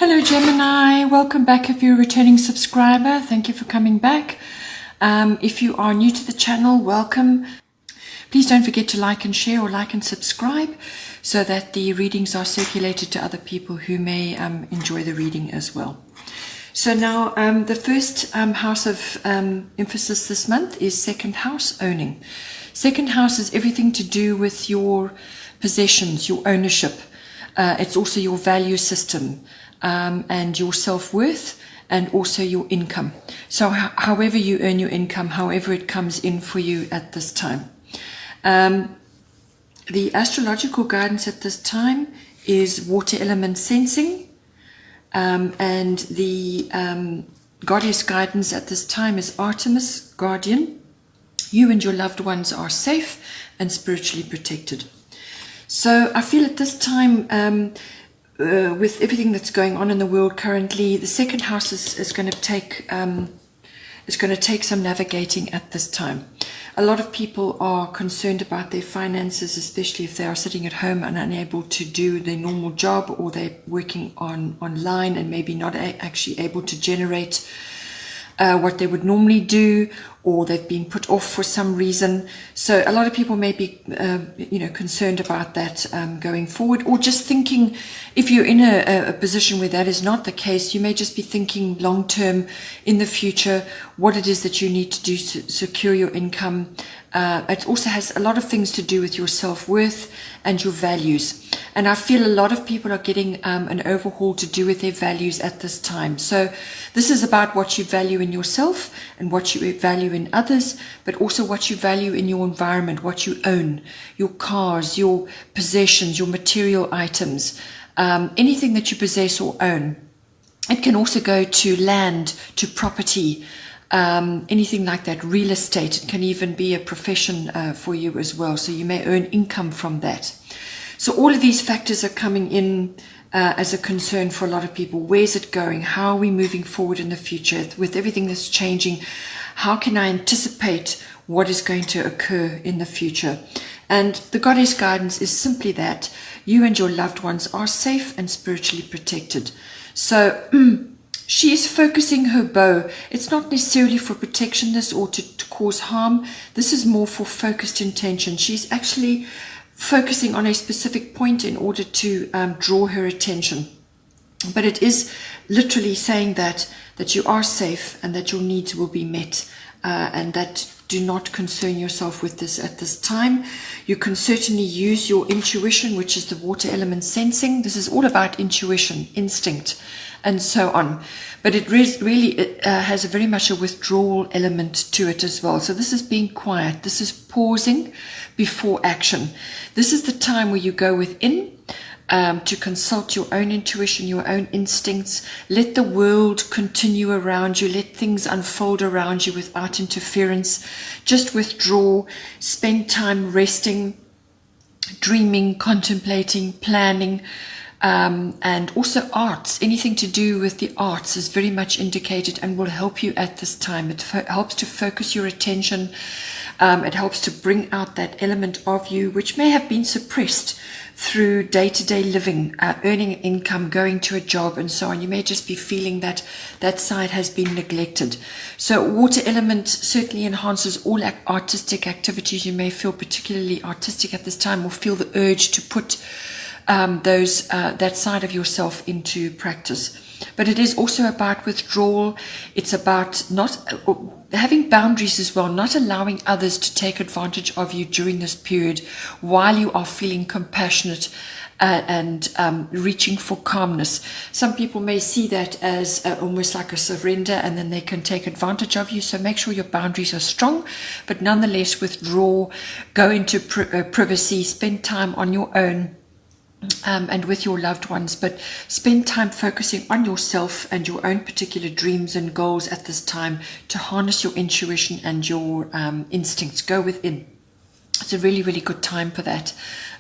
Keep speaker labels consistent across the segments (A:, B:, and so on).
A: Hello Gemini, welcome back if you're a returning subscriber. Thank you for coming back. If you are new to the channel, welcome. Please don't forget to like and share or like and subscribe so that the readings are circulated to other people who may enjoy the reading as well. So now the first house of emphasis this month is second house, owning. Second house is everything to do with your possessions, your ownership. It's also your value system. And your self-worth and also your income. So however you earn your income, however it comes in for you at this time. The astrological guidance at this time is water element sensing, and the goddess guidance at this time is Artemis, guardian. You and your loved ones are safe and spiritually protected. So I feel at this time, with everything that's going on in the world currently, the second house is going to take some navigating at this time. A lot of people are concerned about their finances, especially if they are sitting at home and unable to do their normal job, or they're working online and maybe not actually able to generate what they would normally do, or they've been put off for some reason. So a lot of people may be concerned about that going forward, or just thinking, if you're in a position where that is not the case, you may just be thinking long term in the future what it is that you need to do to secure your income. It also has a lot of things to do with your self-worth and your values. And I feel a lot of people are getting an overhaul to do with their values at this time. So this is about what you value in yourself and what you value in others, but also what you value in your environment, what you own, your cars, your possessions, your material items, anything that you possess or own. It can also go to land, to property, anything like that, real estate. It can even be a profession for you as well. So you may earn income from that. So all of these factors are coming in as a concern for a lot of people. Where's it going? How are we moving forward in the future? With everything that's changing, how can I anticipate what is going to occur in the future? And the goddess guidance is simply that you and your loved ones are safe and spiritually protected. So she is focusing her bow. It's not necessarily for protection or to cause harm. This is more for focused intention. She's actually focusing on a specific point in order to draw her attention. But it is literally saying that you are safe and that your needs will be met, and that do not concern yourself with this at this time. You can certainly use your intuition, which is the water element sensing. This is all about intuition, instinct, and so on. But it really has very much a withdrawal element to it as well. So this is being quiet. This is pausing before action. This is the time where you go within to consult your own intuition, your own instincts. Let the world continue around you. Let things unfold around you without interference. Just withdraw. Spend time resting, dreaming, contemplating, planning. And also arts, anything to do with the arts is very much indicated and will help you at this time. It helps to focus your attention. It helps to bring out that element of you which may have been suppressed through day-to-day living, earning income, going to a job and so on. You may just be feeling that that side has been neglected. So water element certainly enhances all artistic activities. You may feel particularly artistic at this time, or feel the urge to put that side of yourself into practice. But it is also about withdrawal. It's about not having boundaries as well, not allowing others to take advantage of you during this period while you are feeling compassionate and reaching for calmness. Some people may see that as almost like a surrender, and then they can take advantage of you. So make sure your boundaries are strong, but nonetheless withdraw, go into privacy, spend time on your own. And with your loved ones, but spend time focusing on yourself and your own particular dreams and goals at this time to harness your intuition and your instincts. Go within. It's a really, really good time for that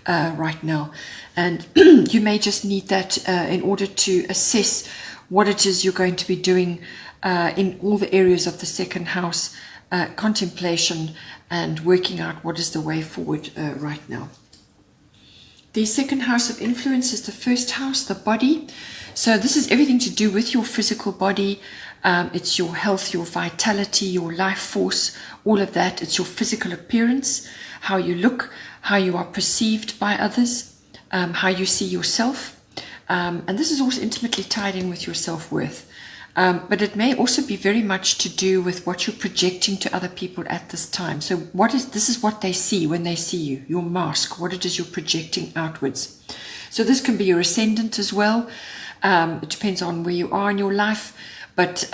A: right now. And you may just need that in order to assess what it is you're going to be doing in all the areas of the second house, contemplation and working out what is the way forward right now. The second house of influence is the first house, the body. So this is everything to do with your physical body. It's your health, your vitality, your life force, all of that. It's your physical appearance, how you look, how you are perceived by others, how you see yourself. And this is also intimately tied in with your self-worth. But it may also be very much to do with what you're projecting to other people at this time. So this is what they see when they see you, your mask, what it is you're projecting outwards. So this can be your ascendant as well. It depends on where you are in your life, but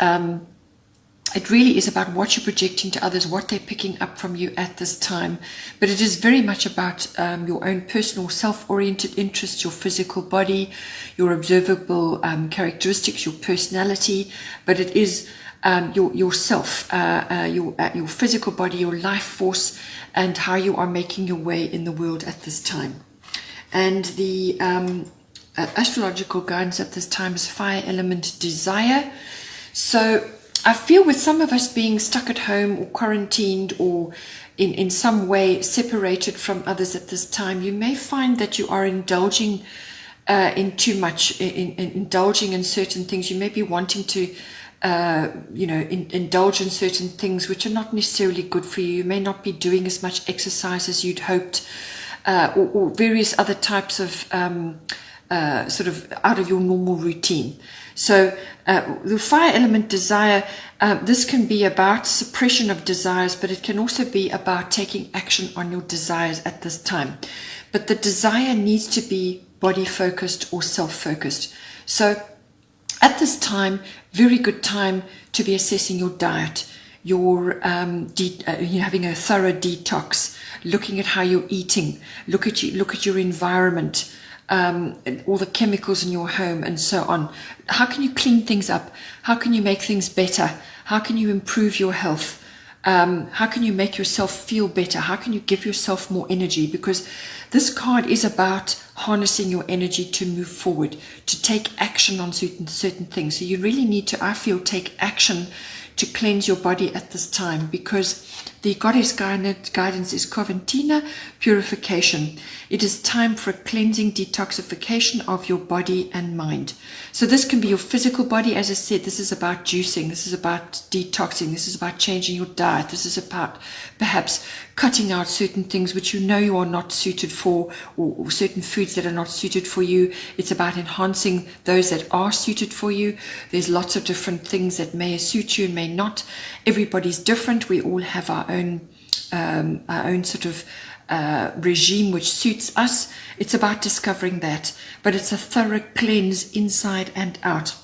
A: it really is about what you're projecting to others, what they're picking up from you at this time. But it is very much about your own personal self-oriented interests, your physical body, your observable characteristics, your personality. But it is yourself, your physical body, your life force, and how you are making your way in the world at this time. And the astrological guidance at this time is fire element desire. So I feel with some of us being stuck at home or quarantined or in some way separated from others at this time, you may find that you are indulging in too much, indulging in certain things. You may be wanting to, indulge in certain things which are not necessarily good for you. You may not be doing as much exercise as you'd hoped, or various other types of sort of out of your normal routine. So the fire element desire, this can be about suppression of desires, but it can also be about taking action on your desires at this time. But the desire needs to be body focused or self focused. So at this time, very good time to be assessing your diet, you're having a thorough detox, looking at how you're eating, look at your environment, all the chemicals in your home and so on. How can you clean things up? How can you make things better? How can you improve your health? How can you make yourself feel better? How can you give yourself more energy? Because this card is about harnessing your energy to move forward, to take action on certain things. So you really need to, I feel, take action to cleanse your body at this time, because the goddess guidance is Coventina, purification. It is time for a cleansing detoxification of your body and mind. So this can be your physical body. As I said, this is about juicing. This is about detoxing. This is about changing your diet. This is about perhaps cutting out certain things which you know you are not suited for, or certain foods that are not suited for you. It's about enhancing those that are suited for you. There's lots of different things that may suit you and may not. Everybody's different. We all have our own sort of regime which suits us. It's about discovering that, but it's a thorough cleanse inside and out.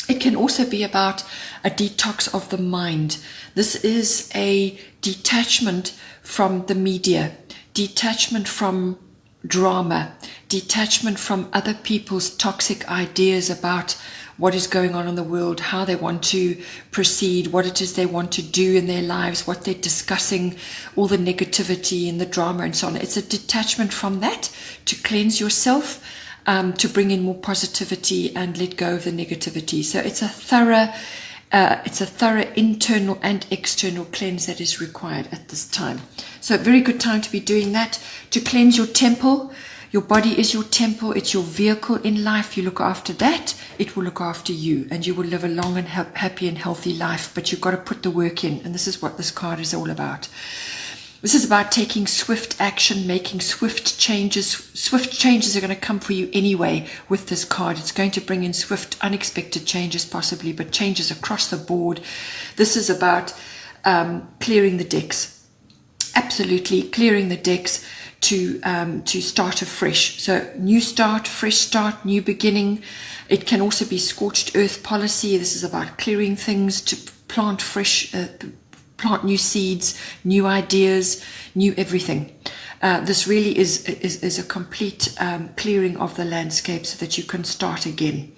A: It can also be about a detox of the mind. This is a detachment from the media, detachment from drama, detachment from other people's toxic ideas about what is going on in the world, how they want to proceed, what it is they want to do in their lives, what they're discussing, all the negativity and the drama and so on. It's a detachment from that to cleanse yourself, to bring in more positivity and let go of the negativity. So it's a thorough internal and external cleanse that is required at this time. So a very good time to be doing that, to cleanse your temple. Your body is your temple. It's your vehicle in life. You look after that, it will look after you, and you will live a long and happy and healthy life. But you've got to put the work in, and this is what this card is all about. This is about taking swift action, making swift changes. Swift changes are going to come for you anyway with this card. It's going to bring in swift, unexpected changes possibly, but changes across the board. This is about clearing the decks. Absolutely clearing the decks to start afresh. So new start, fresh start, new beginning. It can also be scorched earth policy. This is about clearing things, to plant fresh, plant new seeds, new ideas, new everything. This really is a complete clearing of the landscape so that you can start again.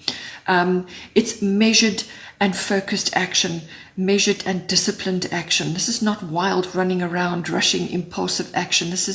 A: It's measured and focused action, measured and disciplined action. This is not wild running around, rushing, impulsive action. This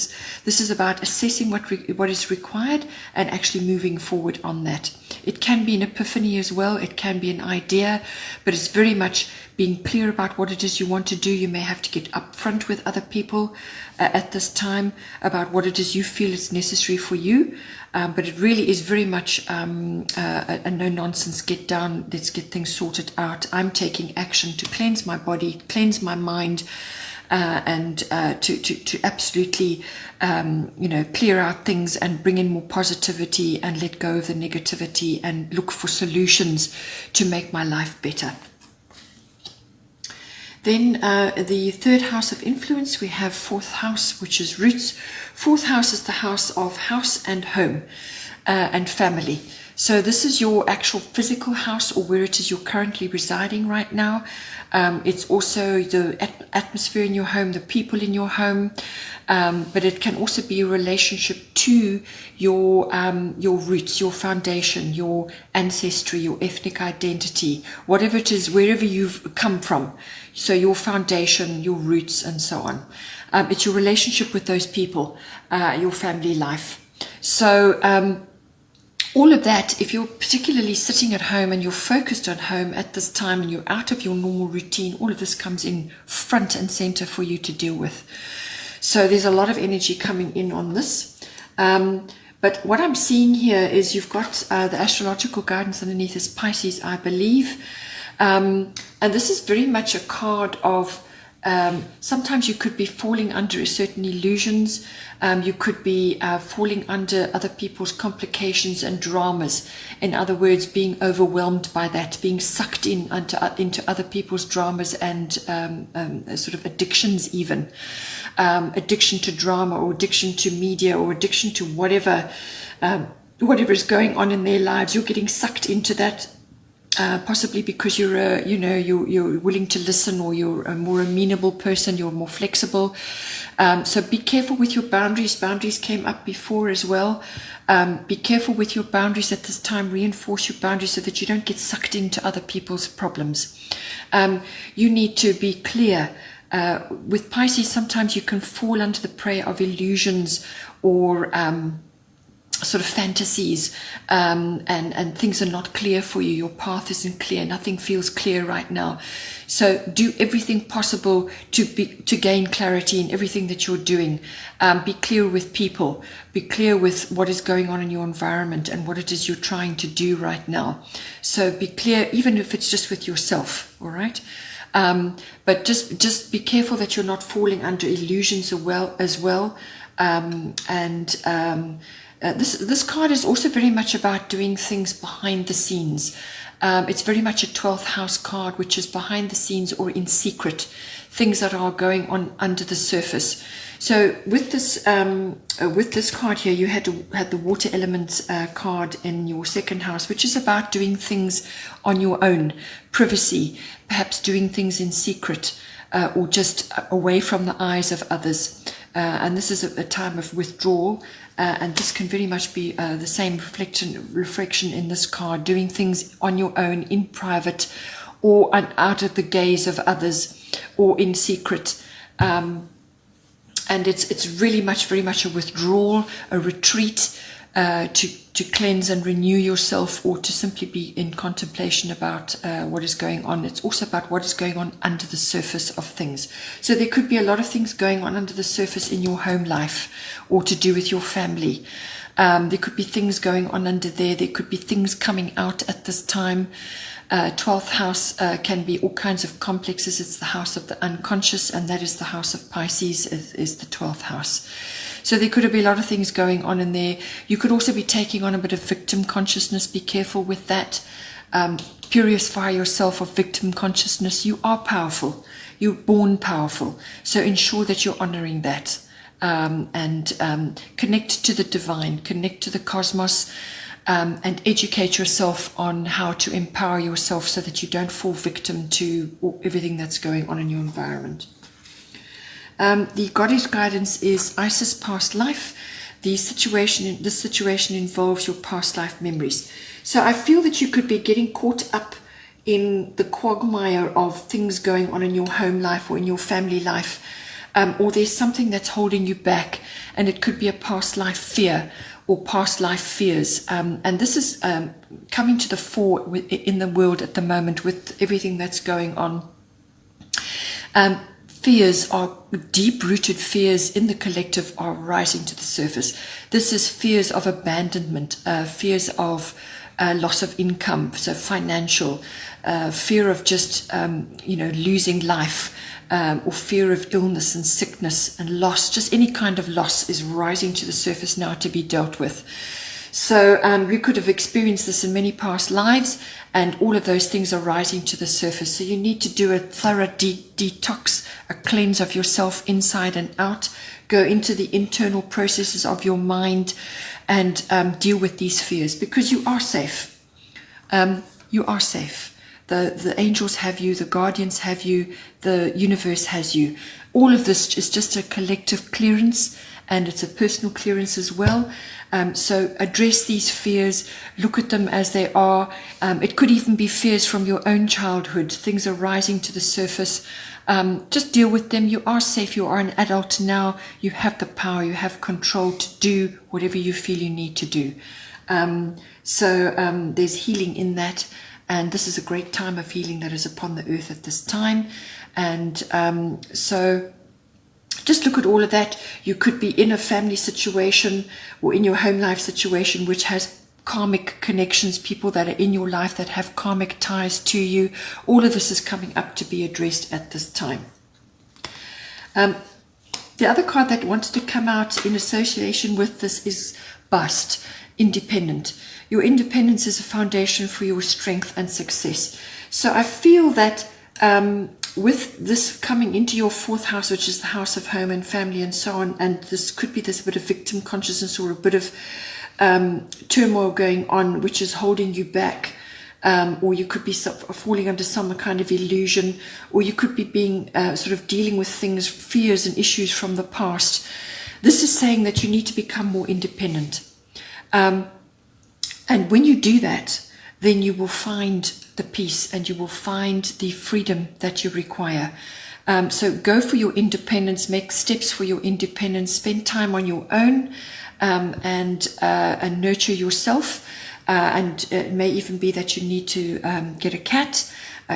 A: is about assessing what is required and actually moving forward on that. It can be an epiphany as well. It can be an idea, but it's very much being clear about what it is you want to do. You may have to get upfront with other people at this time about what it is you feel is necessary for you. But it really is very much a no-nonsense, get down, let's get things sorted out. I'm taking action to cleanse my body, cleanse my mind, and to absolutely, clear out things and bring in more positivity and let go of the negativity and look for solutions to make my life better. Then the third house of influence, we have fourth house, which is roots. Fourth house is the house of house and home and family. So this is your actual physical house, or where it is you're currently residing right now. It's also the atmosphere in your home, the people in your home, but it can also be a relationship to your roots, your foundation, your ancestry, your ethnic identity, whatever it is, wherever you've come from. So your foundation, your roots, and so on. It's your relationship with those people, your family life. So all of that, if you're particularly sitting at home and you're focused at home at this time and you're out of your normal routine, all of this comes in front and center for you to deal with. So there's a lot of energy coming in on this. But what I'm seeing here is you've got the astrological guidance underneath is Pisces, I believe. And this is very much a card of sometimes you could be falling under certain illusions. You could be falling under other people's complications and dramas. In other words, being overwhelmed by that, being sucked in into other people's dramas and sort of addictions even. Addiction to drama, or addiction to media, or addiction to whatever is going on in their lives. You're getting sucked into that. Possibly because you're willing to listen, or you're a more amenable person, you're more flexible. So be careful with your boundaries. Boundaries came up before as well. Be careful with your boundaries at this time. Reinforce your boundaries so that you don't get sucked into other people's problems. You need to be clear. With Pisces, sometimes you can fall under the prey of illusions or sort of fantasies, and things are not clear for you. Your path isn't clear. Nothing feels clear right now. So do everything possible to gain clarity in everything that you're doing. Be clear with people. Be clear with what is going on in your environment and what it is you're trying to do right now. So be clear, even if it's just with yourself. All right. But just be careful that you're not falling under illusions as well. This card is also very much about doing things behind the scenes. It's very much a 12th house card, which is behind the scenes or in secret, things that are going on under the surface. So with this card here, you had the water elements card in your second house, which is about doing things on your own, privacy, perhaps doing things in secret, or just away from the eyes of others. And this is a time of withdrawal. And this can very much be the same reflection in this card, doing things on your own, in private, or out of the gaze of others, or in secret. And it's really very much a withdrawal, a retreat, to cleanse and renew yourself, or to simply be in contemplation about what is going on. It's also about what is going on under the surface of things. So there could be a lot of things going on under the surface in your home life, or to do with your family. There could be things going on under there. There could be things coming out at this time. 12th house can be all kinds of complexes. It's the house of the unconscious, and that is the house of Pisces, is the 12th house. So there could be a lot of things going on in there. You could also be taking on a bit of victim consciousness. Be careful with that. Purify yourself of victim consciousness. You are powerful. You're born powerful. So ensure that you're honoring that. And connect to the divine, connect to the cosmos, and educate yourself on how to empower yourself so that you don't fall victim to everything that's going on in your environment. The goddess guidance is Isis past life. this situation involves your past life memories. So I feel that you could be getting caught up in the quagmire of things going on in your home life or in your family life, or there's something that's holding you back, and it could be a past life fear or past life fears. And this is coming to the fore in the world at the moment with everything that's going on. Fears are deep-rooted fears in the collective are rising to the surface. This is fears of abandonment, fears of loss of income, so financial, fear of just losing life, or fear of illness and sickness and loss. Just any kind of loss is rising to the surface now to be dealt with. So we could have experienced this in many past lives, and all of those things are rising to the surface. So you need to do a thorough detox, a cleanse of yourself inside and out, go into the internal processes of your mind and deal with these fears, because you are safe. You are safe. The angels have you, the guardians have you, the universe has you. All of this is just a collective clearance, and it's a personal clearance as well. So address these fears, look at them as they are. It could even be fears from your own childhood. Things are rising to the surface. Just deal with them. You are safe. You are an adult now. You have the power. You have control to do whatever you feel you need to do. So there's healing in that. And this is a great time of healing that is upon the earth at this time. And so just look at all of that. You could be in a family situation or in your home life situation which has karmic connections, people that are in your life that have karmic ties to you. All of this is coming up to be addressed at this time. The other card that wanted to come out in association with this is Bust, independent. Your independence is a foundation for your strength and success. So I feel that with this coming into your fourth house, which is the house of home and family and so on, and this could be this bit of victim consciousness or a bit of turmoil going on, which is holding you back, or you could be falling under some kind of illusion, or you could be being sort of dealing with things, fears and issues from the past. This is saying that you need to become more independent. And when you do that, then you will find the peace and you will find the freedom that you require. So go for your independence, make steps for your independence, spend time on your own, and nurture yourself. And it may even be that you need to get a cat.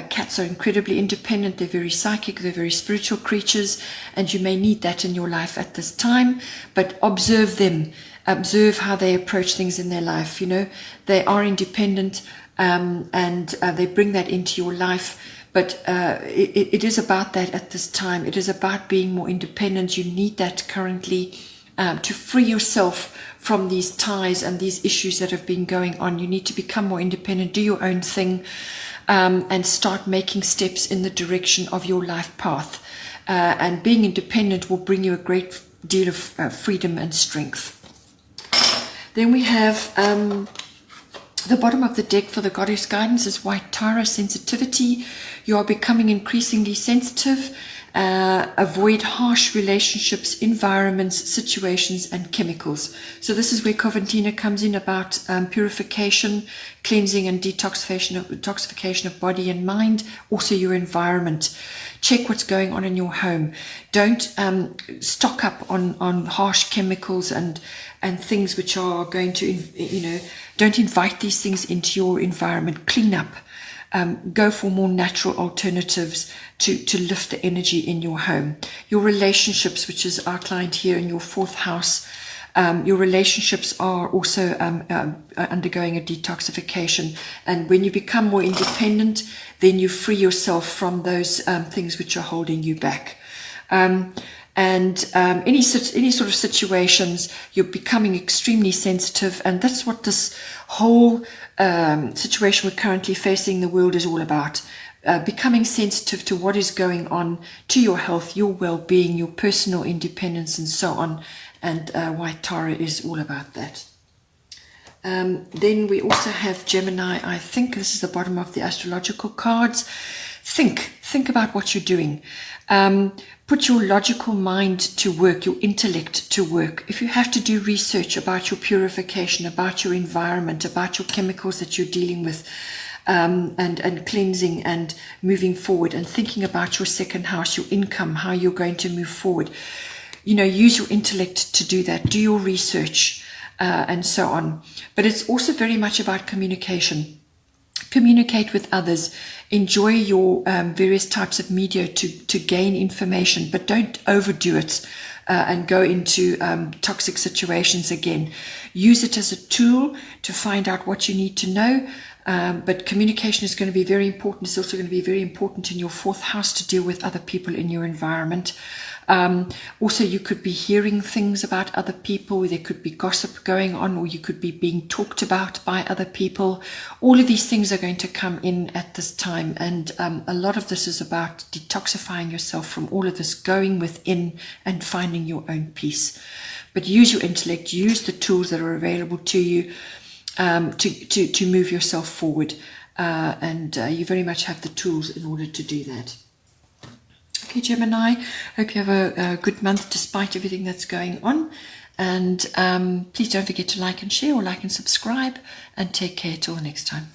A: Cats are incredibly independent. They're very psychic. They're very spiritual creatures, and you may need that in your life at this time. But observe them. Observe how they approach things in their life. You know, they are independent, and they bring that into your life. But it is about that at this time. It is about being more independent. You need that currently to free yourself from these ties and these issues that have been going on. You need to become more independent, do your own thing, and start making steps in the direction of your life path. And being independent will bring you a great deal of freedom and strength. Then we have the bottom of the deck for the goddess guidance is White Tara, sensitivity. You are becoming increasingly sensitive. Avoid harsh relationships, environments, situations, and chemicals. So this is where Coventina comes in about purification, cleansing, and detoxification of body and mind. Also your environment. Check what's going on in your home. Don't stock up on harsh chemicals and things which are going to, don't invite these things into your environment. Clean up. Go for more natural alternatives to lift the energy in your home. Your relationships, which is outlined here in your fourth house, your relationships are also undergoing a detoxification. And when you become more independent, then you free yourself from those things which are holding you back. Any sort of situations, you're becoming extremely sensitive, and that's what this whole situation we're currently facing the world is all about. Becoming sensitive to what is going on, to your health, your well-being, your personal independence, and so on. And White Tara is all about that. Then we also have Gemini. I think this is the bottom of the astrological cards. Think about what you're doing. Put your logical mind to work, your intellect to work. If you have to do research about your purification, about your environment, about your chemicals that you're dealing with, and cleansing and moving forward, and thinking about your second house, your income, how you're going to move forward, use your intellect to do that. Do your research, and so on. But it's also very much about communication. Communicate with others. Enjoy your various types of media to gain information, but don't overdo it and go into toxic situations again. Use it as a tool to find out what you need to know. But communication is going to be very important. It's also going to be very important in your fourth house to deal with other people in your environment. Also, you could be hearing things about other people. There could be gossip going on, or you could be being talked about by other people. All of these things are going to come in at this time. And a lot of this is about detoxifying yourself from all of this, going within and finding your own peace. But use your intellect, use the tools that are available to you to move yourself forward. And you very much have the tools in order to do that. Okay, Gemini, hope you have a good month despite everything that's going on. And please don't forget to like and share, or like and subscribe, and take care till next time.